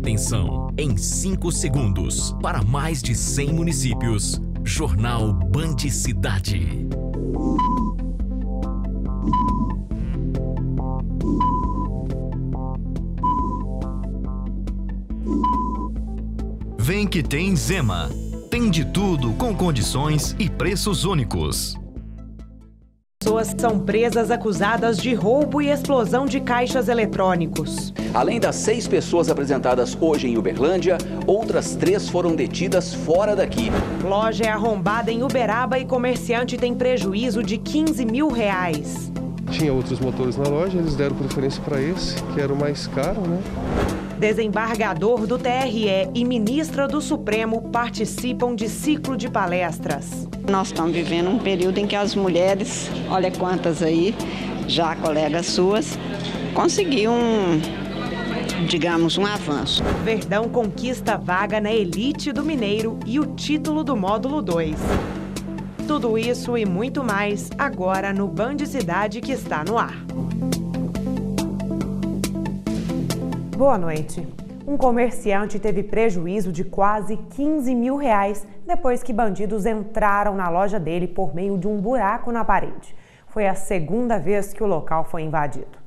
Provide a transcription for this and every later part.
Atenção, em 5 segundos, para mais de 100 municípios, Jornal Band Cidade. Vem que tem Zema. Tem de tudo com condições e preços únicos. Pessoas são presas acusadas de roubo e explosão de caixas eletrônicos. Além das 6 pessoas apresentadas hoje em Uberlândia, outras 3 foram detidas fora daqui. Loja é arrombada em Uberaba e comerciante tem prejuízo de R$15 mil. Tinha outros motores na loja, eles deram preferência para esse, que era o mais caro, né? Desembargador do TRE e ministra do Supremo participam de ciclo de palestras. Nós estamos vivendo um período em que as mulheres, olha quantas aí, já colegas suas, conseguiram digamos, um avanço. Verdão conquista vaga na elite do Mineiro e o título do módulo 2. Tudo isso e muito mais agora no Band Cidade, que está no ar. Boa noite. Um comerciante teve prejuízo de quase R$15 mil depois que bandidos entraram na loja dele por meio de um buraco na parede. Foi a segunda vez que o local foi invadido.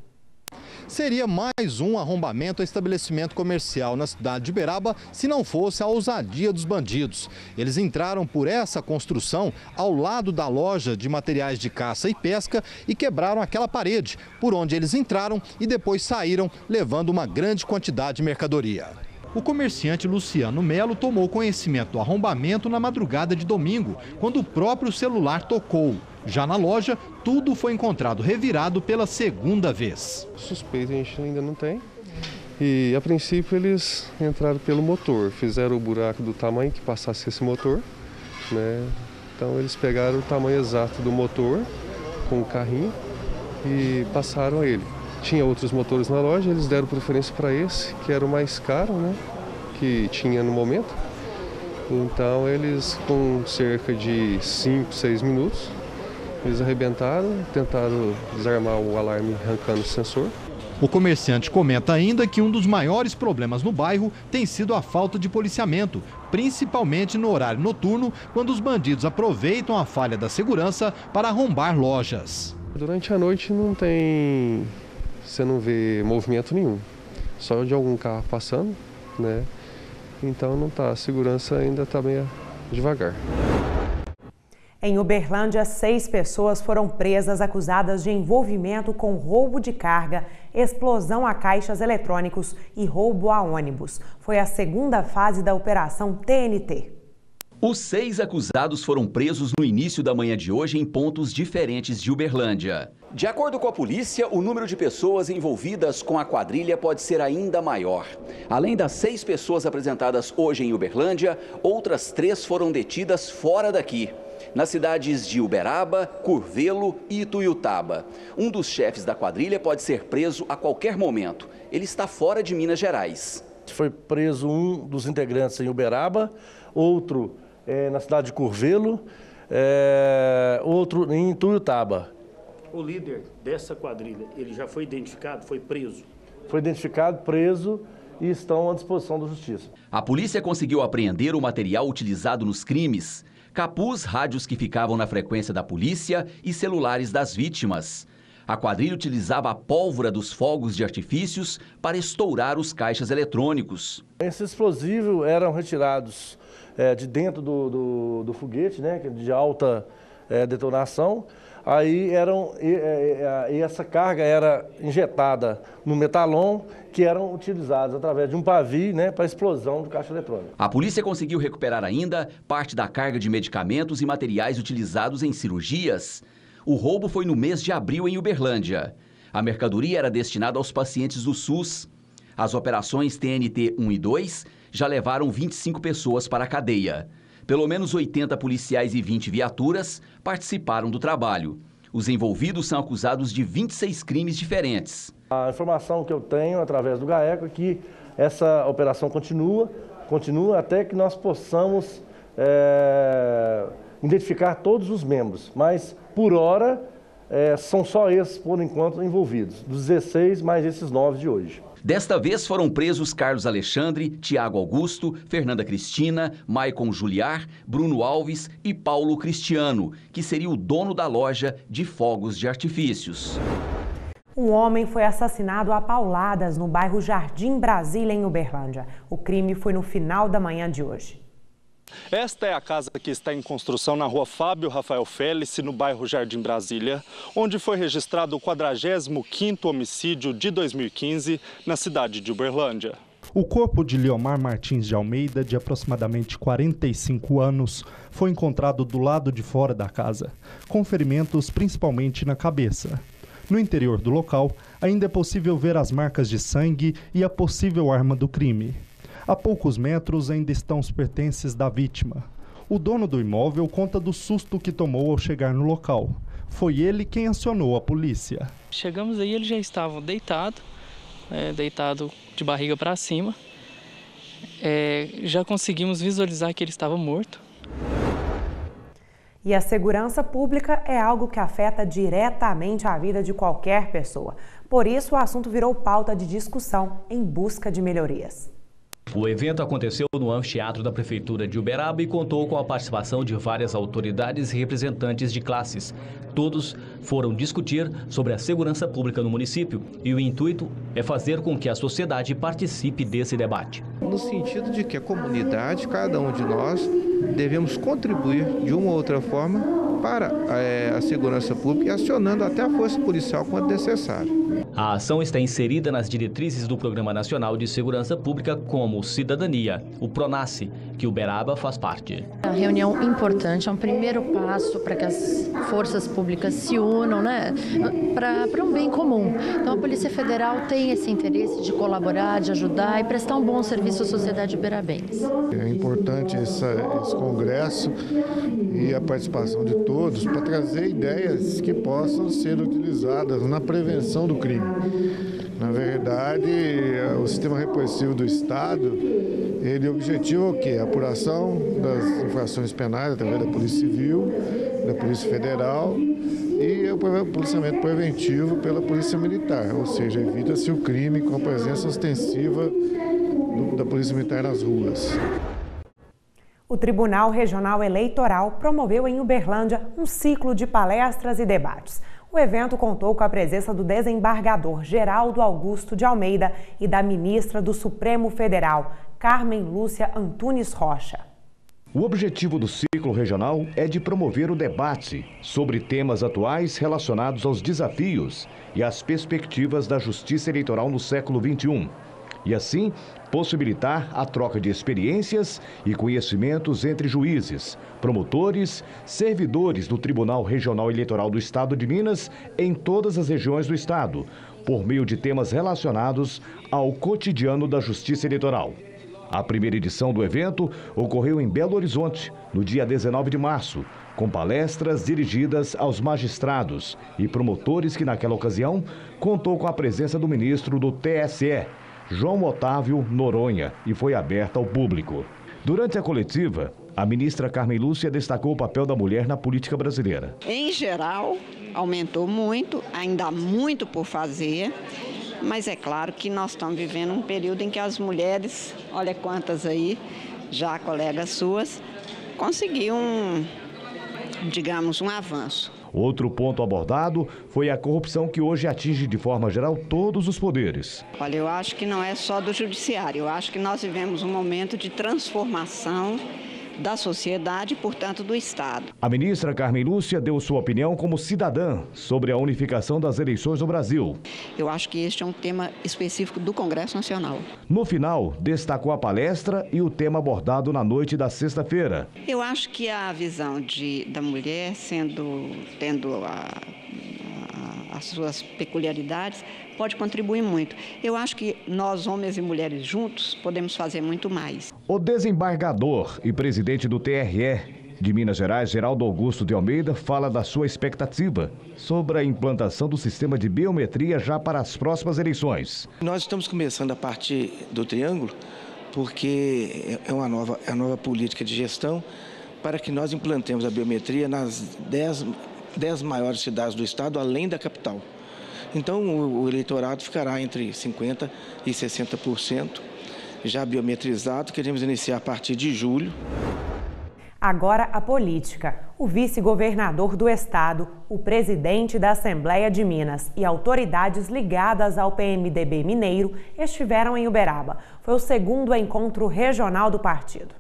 Seria mais um arrombamento a estabelecimento comercial na cidade de Uberaba se não fosse a ousadia dos bandidos. Eles entraram por essa construção ao lado da loja de materiais de caça e pesca e quebraram aquela parede, por onde eles entraram e depois saíram levando uma grande quantidade de mercadoria. O comerciante Luciano Melo tomou conhecimento do arrombamento na madrugada de domingo, quando o próprio celular tocou. Já na loja, tudo foi encontrado revirado pela segunda vez. Suspeito a gente ainda não tem. E a princípio eles entraram pelo motor, fizeram o buraco do tamanho que passasse esse motor, né? Então eles pegaram o tamanho exato do motor com o carrinho e passaram ele. Tinha outros motores na loja, eles deram preferência para esse, que era o mais caro, né? Que tinha no momento. Então eles, com cerca de 5, 6 minutos, eles arrebentaram, tentaram desarmar o alarme arrancando o sensor. O comerciante comenta ainda que um dos maiores problemas no bairro tem sido a falta de policiamento, principalmente no horário noturno, quando os bandidos aproveitam a falha da segurança para arrombar lojas. Durante a noite você não vê movimento nenhum, só de algum carro passando, né? Então não tá, a segurança ainda está bem devagar. Em Uberlândia, 6 pessoas foram presas acusadas de envolvimento com roubo de carga, explosão a caixas eletrônicos e roubo a ônibus. Foi a segunda fase da Operação TNT. Os 6 acusados foram presos no início da manhã de hoje em pontos diferentes de Uberlândia. De acordo com a polícia, o número de pessoas envolvidas com a quadrilha pode ser ainda maior. Além das 6 pessoas apresentadas hoje em Uberlândia, outras 3 foram detidas fora daqui, nas cidades de Uberaba, Curvelo e Ituiutaba. Um dos chefes da quadrilha pode ser preso a qualquer momento. Ele está fora de Minas Gerais. Foi preso um dos integrantes em Uberaba, outro na cidade de Curvelo, outro em Ituiutaba. O líder dessa quadrilha, ele já foi identificado, foi preso? Foi identificado, preso e estão à disposição da justiça. A polícia conseguiu apreender o material utilizado nos crimes: capuz, rádios que ficavam na frequência da polícia e celulares das vítimas. A quadrilha utilizava a pólvora dos fogos de artifícios para estourar os caixas eletrônicos. Esses explosivos eram retirados de dentro do foguete, né, de alta detonação. Aí essa carga era injetada no metalon, que eram utilizados através de um pavio, né, para a explosão do caixa eletrônico. A polícia conseguiu recuperar ainda parte da carga de medicamentos e materiais utilizados em cirurgias. O roubo foi no mês de abril em Uberlândia. A mercadoria era destinada aos pacientes do SUS. As operações TNT 1 e 2 já levaram 25 pessoas para a cadeia. Pelo menos 80 policiais e 20 viaturas participaram do trabalho. Os envolvidos são acusados de 26 crimes diferentes. A informação que eu tenho através do GAECO é que essa operação continua até que nós possamos identificar todos os membros. Mas, por hora, são só esses, por enquanto, envolvidos. Dos 16, mais esses 9 de hoje. Desta vez foram presos Carlos Alexandre, Tiago Augusto, Fernanda Cristina, Maicon Juliar, Bruno Alves e Paulo Cristiano, que seria o dono da loja de fogos de artifícios. Um homem foi assassinado a pauladas no bairro Jardim Brasília, em Uberlândia. O crime foi no final da manhã de hoje. Esta é a casa que está em construção na rua Fábio Rafael Félice, no bairro Jardim Brasília, onde foi registrado o 45º homicídio de 2015 na cidade de Uberlândia. O corpo de Liomar Martins de Almeida, de aproximadamente 45 anos, foi encontrado do lado de fora da casa, com ferimentos principalmente na cabeça. No interior do local, ainda é possível ver as marcas de sangue e a possível arma do crime. A poucos metros ainda estão os pertences da vítima. O dono do imóvel conta do susto que tomou ao chegar no local. Foi ele quem acionou a polícia. Chegamos aí, ele já estava deitado de barriga para cima. Já conseguimos visualizar que ele estava morto. E a segurança pública é algo que afeta diretamente a vida de qualquer pessoa. Por isso, o assunto virou pauta de discussão em busca de melhorias. O evento aconteceu no anfiteatro da Prefeitura de Uberaba e contou com a participação de várias autoridades e representantes de classes. Todos foram discutir sobre a segurança pública no município e o intuito é fazer com que a sociedade participe desse debate. No sentido de que a comunidade, cada um de nós, devemos contribuir de uma ou outra forma para a segurança pública, acionando até a força policial quando necessário. A ação está inserida nas diretrizes do Programa Nacional de Segurança Pública como Cidadania, o PRONASSE, que Uberaba faz parte. É uma reunião importante, é um primeiro passo para que as forças públicas se unam, para um bem comum. Então a Polícia Federal tem esse interesse de colaborar, de ajudar e prestar um bom serviço à sociedade uberabense. É importante esse congresso e a participação de todos para trazer ideias que possam ser utilizadas na prevenção do crime. Na verdade, o sistema repressivo do Estado, ele objetiva o quê? A apuração das infrações penais através da Polícia Civil, da Polícia Federal e o policiamento preventivo pela Polícia Militar, ou seja, evita-se o crime com a presença ostensiva da Polícia Militar nas ruas. O Tribunal Regional Eleitoral promoveu em Uberlândia um ciclo de palestras e debates. O evento contou com a presença do desembargador Geraldo Augusto de Almeida e da ministra do Supremo Federal, Carmen Lúcia Antunes Rocha. O objetivo do ciclo regional é de promover o debate sobre temas atuais relacionados aos desafios e às perspectivas da justiça eleitoral no século XXI. E assim, possibilitar a troca de experiências e conhecimentos entre juízes, promotores, servidores do Tribunal Regional Eleitoral do Estado de Minas em todas as regiões do Estado, por meio de temas relacionados ao cotidiano da Justiça Eleitoral. A primeira edição do evento ocorreu em Belo Horizonte, no dia 19 de março, com palestras dirigidas aos magistrados e promotores que, naquela ocasião, contou com a presença do ministro do TSE, João Otávio Noronha, e foi aberta ao público. Durante a coletiva, a ministra Carmen Lúcia destacou o papel da mulher na política brasileira. Em geral, aumentou muito, ainda há muito por fazer, mas é claro que nós estamos vivendo um período em que as mulheres, olha quantas aí, já colegas suas, conseguiram, digamos, um avanço. Outro ponto abordado foi a corrupção que hoje atinge de forma geral todos os poderes. Olha, eu acho que não é só do judiciário, eu acho que nós vivemos um momento de transformação da sociedade e, portanto, do Estado. A ministra Carmen Lúcia deu sua opinião como cidadã sobre a unificação das eleições no Brasil. Eu acho que este é um tema específico do Congresso Nacional. No final, destacou a palestra e o tema abordado na noite da sexta-feira. Eu acho que a visão da mulher tendo as suas peculiaridades, pode contribuir muito. Eu acho que nós, homens e mulheres juntos, podemos fazer muito mais. O desembargador e presidente do TRE de Minas Gerais, Geraldo Augusto de Almeida, fala da sua expectativa sobre a implantação do sistema de biometria já para as próximas eleições. Nós estamos começando a partir do Triângulo, porque é uma nova política de gestão para que nós implantemos a biometria nas 10 maiores cidades do estado, além da capital. Então, o eleitorado ficará entre 50% e 60%, já biometrizado. Queremos iniciar a partir de julho. Agora a política. O vice-governador do estado, o presidente da Assembleia de Minas e autoridades ligadas ao PMDB mineiro estiveram em Uberaba. Foi o segundo encontro regional do partido.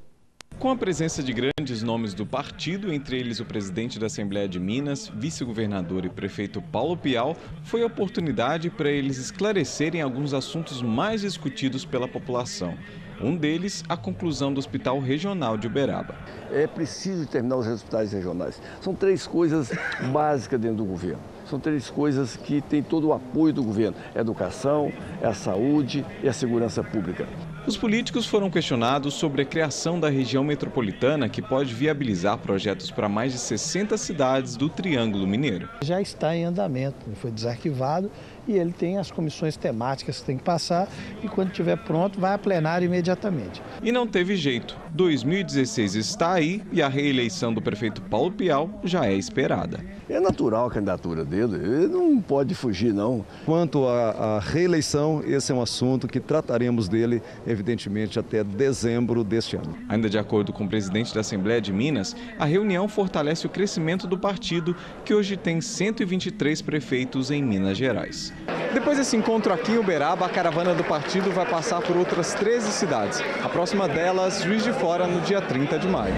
Com a presença de grandes nomes do partido, entre eles o presidente da Assembleia de Minas, vice-governador e prefeito Paulo Pial, foi a oportunidade para eles esclarecerem alguns assuntos mais discutidos pela população. Um deles, a conclusão do Hospital Regional de Uberaba. É preciso terminar os hospitais regionais. São 3 coisas básicas dentro do governo. São 3 coisas que têm todo o apoio do governo. É a educação, é a saúde e a segurança pública. Os políticos foram questionados sobre a criação da região metropolitana, que pode viabilizar projetos para mais de 60 cidades do Triângulo Mineiro. Já está em andamento, foi desarquivado e ele tem as comissões temáticas que tem que passar e quando estiver pronto vai a plenário imediatamente. E não teve jeito. 2016 está aí e a reeleição do prefeito Paulo Pial já é esperada. É natural a candidatura dele, ele não pode fugir não. Quanto à reeleição, esse é um assunto que trataremos dele, evidentemente, até dezembro deste ano. Ainda de acordo com o presidente da Assembleia de Minas, a reunião fortalece o crescimento do partido, que hoje tem 123 prefeitos em Minas Gerais. Depois desse encontro aqui em Uberaba, a caravana do partido vai passar por outras 13 cidades. A próxima delas, Juiz de Fora, no dia 30 de maio.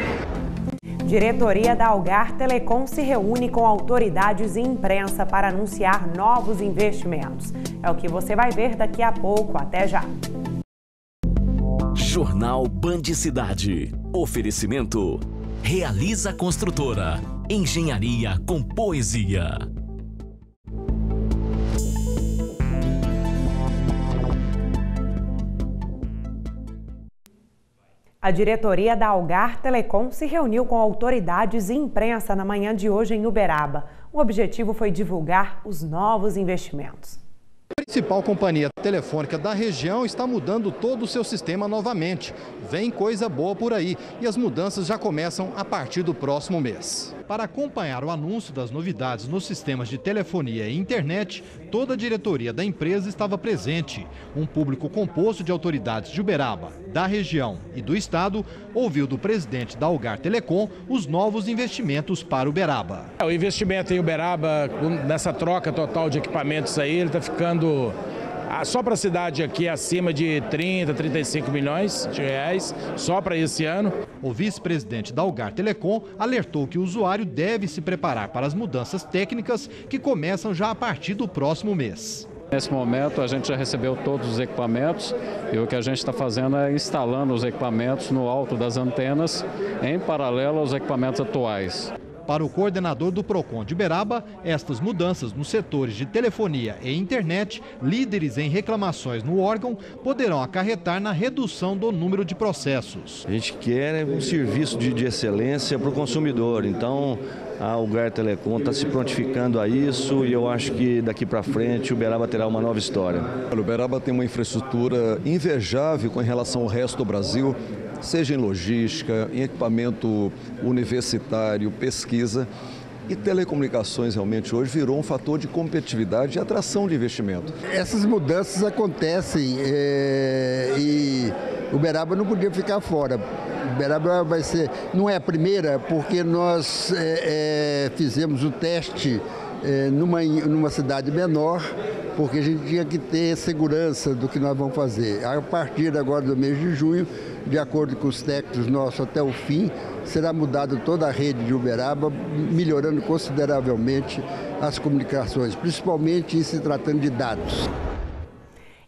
Diretoria da Algar Telecom se reúne com autoridades e imprensa para anunciar novos investimentos. É o que você vai ver daqui a pouco. Até já! Jornal Band Cidade. Oferecimento. Realiza Construtora. Engenharia com poesia. A diretoria da Algar Telecom se reuniu com autoridades e imprensa na manhã de hoje em Uberaba. O objetivo foi divulgar os novos investimentos. A principal companhia telefônica da região está mudando todo o seu sistema novamente. Vem coisa boa por aí e as mudanças já começam a partir do próximo mês. Para acompanhar o anúncio das novidades nos sistemas de telefonia e internet, toda a diretoria da empresa estava presente. Um público composto de autoridades de Uberaba, da região e do estado ouviu do presidente da Algar Telecom os novos investimentos para Uberaba. O investimento em Uberaba, nessa troca total de equipamentos aí, ele está ficando só para a cidade aqui acima de 30, 35 milhões de reais, só para esse ano. O vice-presidente da Algar Telecom alertou que o usuário deve se preparar para as mudanças técnicas que começam já a partir do próximo mês. Nesse momento a gente já recebeu todos os equipamentos e o que a gente está fazendo é instalando os equipamentos no alto das antenas em paralelo aos equipamentos atuais. Para o coordenador do PROCON de Uberaba, estas mudanças nos setores de telefonia e internet, líderes em reclamações no órgão, poderão acarretar na redução do número de processos. A gente quer um serviço de excelência para o consumidor, então a Algar Telecom está se prontificando a isso e eu acho que daqui para frente o Uberaba terá uma nova história. O Uberaba tem uma infraestrutura invejável com relação ao resto do Brasil, seja em logística, em equipamento universitário, pesquisa. E telecomunicações realmente hoje virou um fator de competitividade e atração de investimento. Essas mudanças acontecem e Uberaba não podia ficar fora. Uberaba vai ser, não é a primeira, porque nós fizemos o teste numa cidade menor, porque a gente tinha que ter segurança do que nós vamos fazer. A partir agora do mês de junho, de acordo com os técnicos nossos até o fim, será mudada toda a rede de Uberaba, melhorando consideravelmente as comunicações, principalmente em se tratando de dados.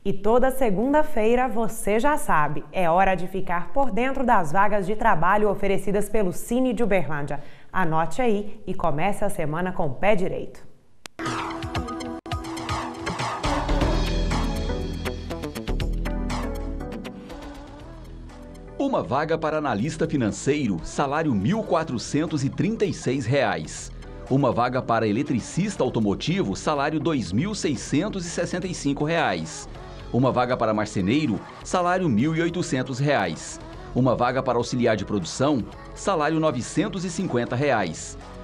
E toda segunda-feira, você já sabe, é hora de ficar por dentro das vagas de trabalho oferecidas pelo Cine de Uberlândia. Anote aí e comece a semana com o pé direito. Uma vaga para analista financeiro, salário R$ 1.436. Uma vaga para eletricista automotivo, salário R$ 2.665. Uma vaga para marceneiro, salário R$ 1.800. Uma vaga para auxiliar de produção, salário R$ 950.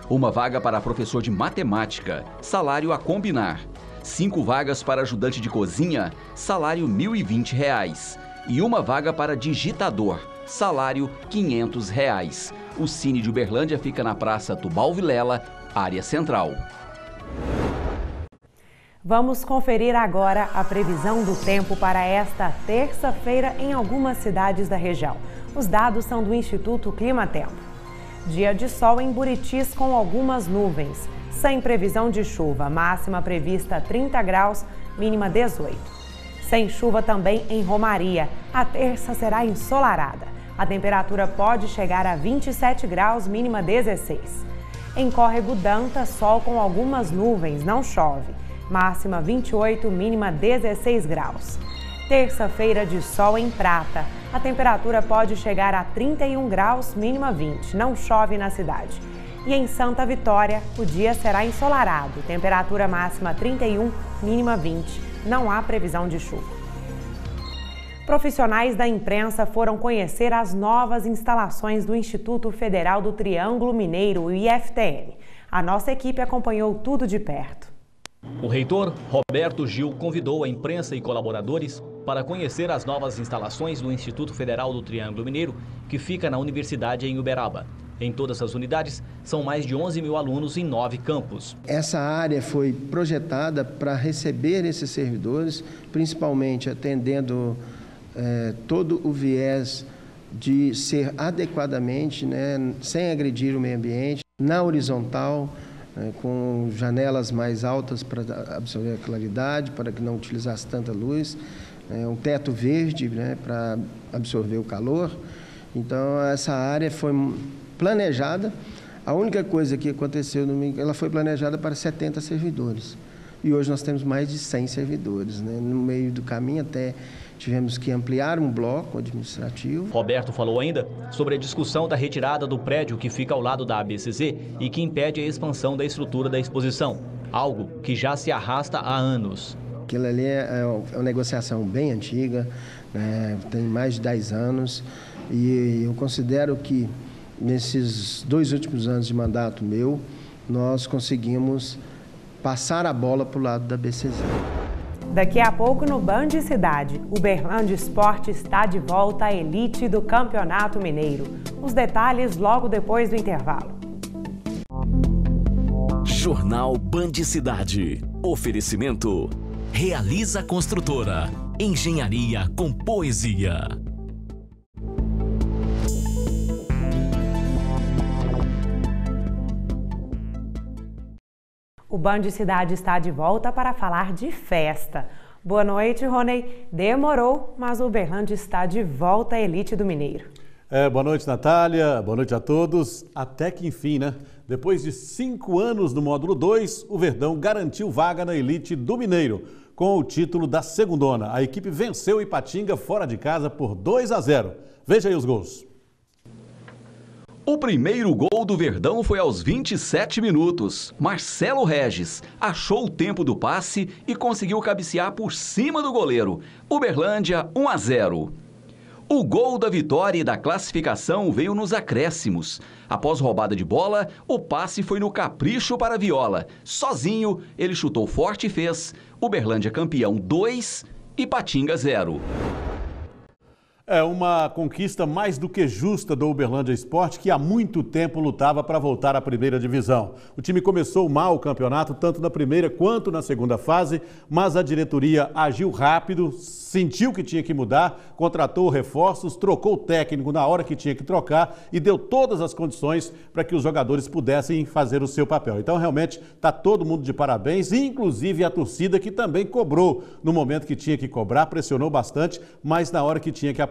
Uma vaga para professor de matemática, salário a combinar. 5 vagas para ajudante de cozinha, salário R$ 1.020. E 1 vaga para digitador, salário R$ 500. O Cine de Uberlândia fica na Praça Tubal Vilela, área central. Vamos conferir agora a previsão do tempo para esta terça-feira em algumas cidades da região. Os dados são do Instituto Climatempo. Dia de sol em Buritis com algumas nuvens, sem previsão de chuva, máxima prevista 30 graus, mínima 18. Sem chuva também em Romaria, a terça será ensolarada. A temperatura pode chegar a 27 graus, mínima 16. Em Córrego Dantas, sol com algumas nuvens, não chove. Máxima 28, mínima 16 graus. Terça-feira de sol em Prata. A temperatura pode chegar a 31 graus, mínima 20. Não chove na cidade. E em Santa Vitória, o dia será ensolarado. Temperatura máxima 31, mínima 20. Não há previsão de chuva. Profissionais da imprensa foram conhecer as novas instalações do Instituto Federal do Triângulo Mineiro, o IFTM. A nossa equipe acompanhou tudo de perto. O reitor Roberto Gil convidou a imprensa e colaboradores para conhecer as novas instalações do Instituto Federal do Triângulo Mineiro, que fica na Universidade em Uberaba. Em todas as unidades, são mais de 11 mil alunos em 9 campos. Essa área foi projetada para receber esses servidores, principalmente atendendo todo o viés de ser adequadamente, sem agredir o meio ambiente, na horizontal, com janelas mais altas para absorver a claridade, para que não utilizasse tanta luz, um teto verde para absorver o calor. Então, essa área foi planejada. A única coisa que aconteceu, ela foi planejada para 70 servidores. E hoje nós temos mais de 100 servidores. No meio do caminho até tivemos que ampliar um bloco administrativo. Roberto falou ainda sobre a discussão da retirada do prédio que fica ao lado da ABCZ e que impede a expansão da estrutura da exposição, algo que já se arrasta há anos. Aquilo ali é uma negociação bem antiga, tem mais de 10 anos, e eu considero que nesses 2 últimos anos de mandato meu, nós conseguimos passar a bola para o lado da ABCZ. Daqui a pouco no Band Cidade, Uberlândia Esporte está de volta à elite do Campeonato Mineiro. Os detalhes logo depois do intervalo. Jornal Band Cidade. Oferecimento. Realiza Construtora. Engenharia com poesia. O Band Cidade está de volta para falar de festa. Boa noite, Ronei. Demorou, mas o Uberlândia está de volta à elite do Mineiro. Boa noite, Natália. Boa noite a todos. Até que enfim, né? Depois de 5 anos no módulo 2, o Verdão garantiu vaga na elite do Mineiro, com o título da segundona. A equipe venceu o Ipatinga fora de casa por 2-0. Veja aí os gols. O primeiro gol do Verdão foi aos 27 minutos. Marcelo Regis achou o tempo do passe e conseguiu cabecear por cima do goleiro. Uberlândia 1-0. O gol da vitória e da classificação veio nos acréscimos. Após roubada de bola, o passe foi no capricho para Viola. Sozinho, ele chutou forte e fez. Uberlândia campeão 2, Ipatinga 0. É uma conquista mais do que justa do Uberlândia Esporte, que há muito tempo lutava para voltar à primeira divisão. O time começou mal o campeonato, tanto na primeira quanto na segunda fase, mas a diretoria agiu rápido, sentiu que tinha que mudar, contratou reforços, trocou o técnico na hora que tinha que trocar e deu todas as condições para que os jogadores pudessem fazer o seu papel. Então, realmente, está todo mundo de parabéns, inclusive a torcida, que também cobrou no momento que tinha que cobrar, pressionou bastante, mas na hora que tinha que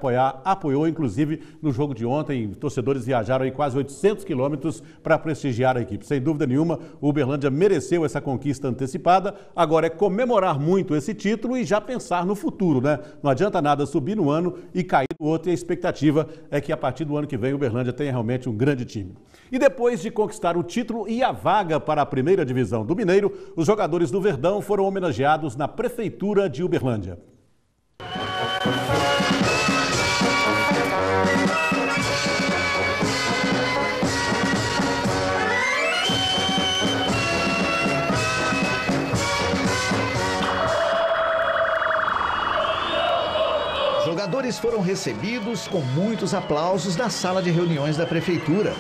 apoiou, inclusive no jogo de ontem, torcedores viajaram aí quase 800 quilômetros para prestigiar a equipe. Sem dúvida nenhuma, o Uberlândia mereceu essa conquista antecipada, agora é comemorar muito esse título e já pensar no futuro, né? Não adianta nada subir no ano e cair no outro, e a expectativa é que a partir do ano que vem o Uberlândia tenha realmente um grande time. E depois de conquistar o título e a vaga para a primeira divisão do Mineiro, os jogadores do Verdão foram homenageados na Prefeitura de Uberlândia. Eles foram recebidos com muitos aplausos na sala de reuniões da prefeitura.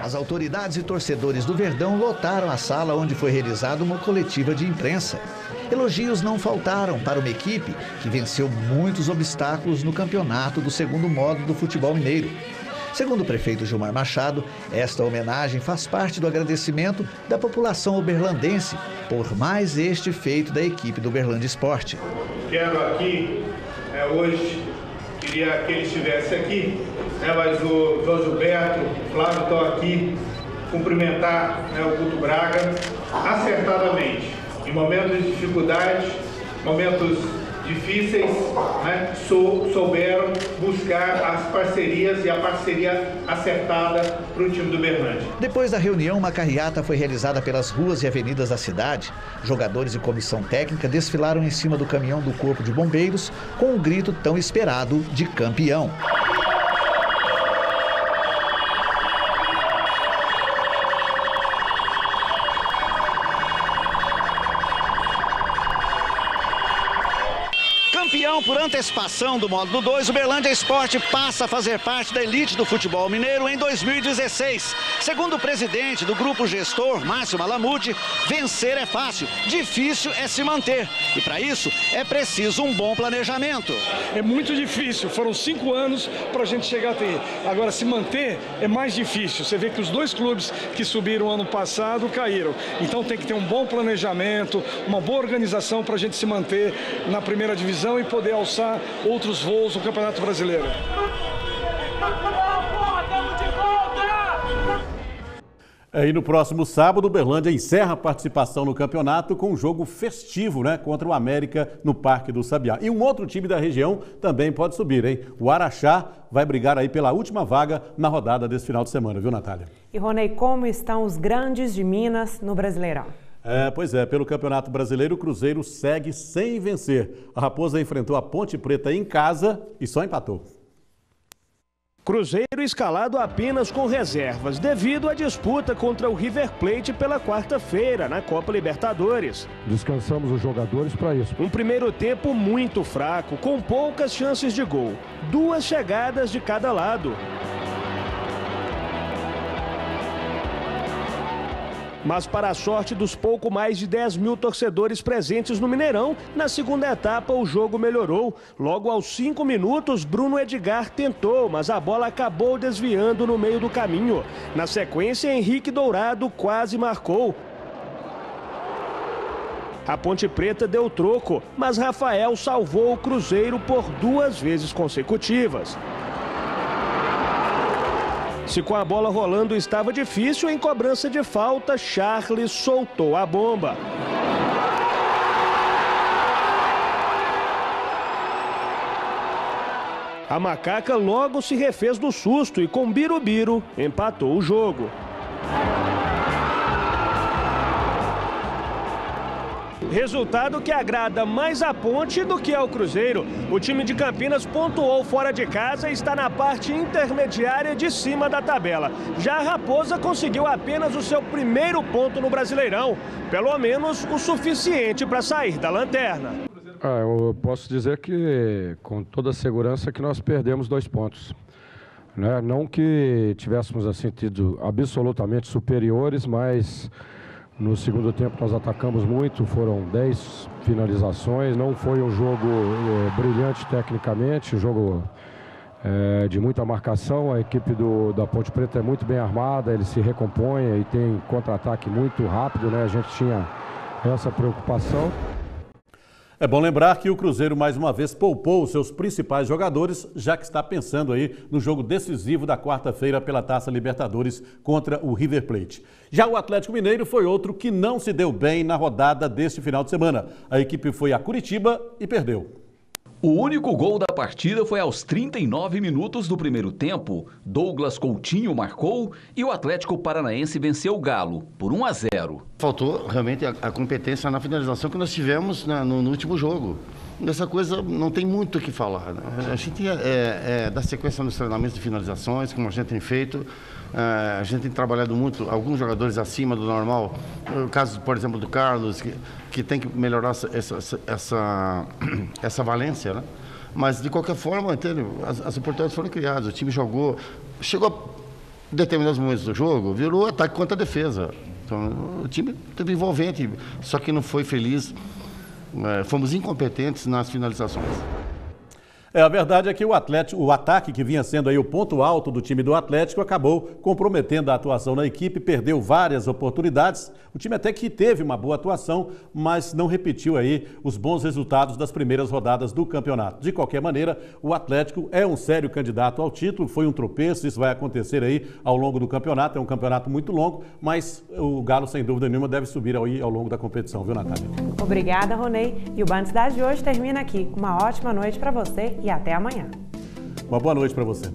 As autoridades e torcedores do Verdão lotaram a sala onde foi realizada uma coletiva de imprensa. Elogios não faltaram para uma equipe que venceu muitos obstáculos no campeonato do segundo modo do futebol mineiro. Segundo o prefeito Gilmar Machado, esta homenagem faz parte do agradecimento da população uberlandense por mais este feito da equipe do Uberlândia Esporte. Quero aqui, hoje, queria que ele estivesse aqui, mas o João Gilberto, o Flávio estão aqui, cumprimentar o Guto Braga acertadamente. Em momentos de dificuldade, momentos difíceis, souberam buscar as parcerias e a parceria acertada para o time do Uberlândia. Depois da reunião, uma carreata foi realizada pelas ruas e avenidas da cidade. Jogadores e comissão técnica desfilaram em cima do caminhão do Corpo de Bombeiros com um grito tão esperado de campeão. Campeão por antecipação do módulo 2, o Uberlândia Esporte passa a fazer parte da elite do futebol mineiro em 2016. Segundo o presidente do grupo gestor, Márcio Malamute, vencer é fácil, difícil é se manter. E para isso é preciso um bom planejamento. É muito difícil, foram 5 anos para a gente chegar até aí. Agora, se manter é mais difícil. Você vê que os 2 clubes que subiram ano passado caíram. Então tem que ter um bom planejamento, uma boa organização para a gente se manter na primeira divisão e poder alçar outros voos no Campeonato Brasileiro. E no próximo sábado, o Uberlândia encerra a participação no campeonato com um jogo festivo, contra o América no Parque do Sabiá. E um outro time da região também pode subir, hein? O Araxá vai brigar aí pela última vaga na rodada desse final de semana, viu, Natália? E, Ronei, como estão os grandes de Minas no Brasileirão? Pois é, pelo Campeonato Brasileiro, o Cruzeiro segue sem vencer. A Raposa enfrentou a Ponte Preta em casa e só empatou. Cruzeiro escalado apenas com reservas, devido à disputa contra o River Plate pela quarta-feira, na Copa Libertadores. Descansamos os jogadores para isso. Um primeiro tempo muito fraco, com poucas chances de gol. 2 chegadas de cada lado. Mas para a sorte dos pouco mais de 10 mil torcedores presentes no Mineirão, na segunda etapa o jogo melhorou. Logo aos 5 minutos, Bruno Edgar tentou, mas a bola acabou desviando no meio do caminho. Na sequência, Henrique Dourado quase marcou. A Ponte Preta deu troco, mas Rafael salvou o Cruzeiro por 2 vezes consecutivas. Se com a bola rolando estava difícil, em cobrança de falta, Charles soltou a bomba. A Macaca logo se refez do susto e com Birubiru empatou o jogo. Resultado que agrada mais a Ponte do que ao Cruzeiro. O time de Campinas pontuou fora de casa e está na parte intermediária de cima da tabela. Já a Raposa conseguiu apenas o seu primeiro ponto no Brasileirão. Pelo menos o suficiente para sair da lanterna. Eu posso dizer que, com toda a segurança, que nós perdemos 2 pontos. Não que tivéssemos assim, tido absolutamente superiores, mas... No segundo tempo nós atacamos muito, foram 10 finalizações, não foi um jogo brilhante tecnicamente, um jogo de muita marcação. A equipe da Ponte Preta é muito bem armada, ele se recompõe e tem contra-ataque muito rápido, A gente tinha essa preocupação. É bom lembrar que o Cruzeiro mais uma vez poupou os seus principais jogadores, já que está pensando aí no jogo decisivo da quarta-feira pela Taça Libertadores contra o River Plate. Já o Atlético Mineiro foi outro que não se deu bem na rodada deste final de semana. A equipe foi a Curitiba e perdeu. O único gol da partida foi aos 39 minutos do primeiro tempo. Douglas Coutinho marcou e o Atlético Paranaense venceu o Galo por 1-0. Faltou realmente a competência na finalização que nós tivemos no último jogo. Nessa coisa não tem muito o que falar, né? A gente dá sequência nos treinamentos de finalizações, como a gente tem feito. A gente tem trabalhado muito, alguns jogadores acima do normal. O caso, por exemplo, do Carlos, que tem que melhorar essa valência, né? Mas, de qualquer forma, as oportunidades foram criadas. O time jogou, chegou a determinados momentos do jogo, virou ataque contra a defesa. Então, o time teve envolvente, só que não foi feliz. Fomos incompetentes nas finalizações. A verdade é que o ataque que vinha sendo aí o ponto alto do time do Atlético acabou comprometendo a atuação na equipe, perdeu várias oportunidades. O time até que teve uma boa atuação, mas não repetiu aí os bons resultados das primeiras rodadas do campeonato. De qualquer maneira, o Atlético é um sério candidato ao título, foi um tropeço, isso vai acontecer aí ao longo do campeonato, é um campeonato muito longo, mas o Galo, sem dúvida nenhuma, deve subir aí ao longo da competição, viu, Natália? Obrigada, Ronei. E o Band Cidade de hoje termina aqui. Uma ótima noite para você e até amanhã. Uma boa noite para você.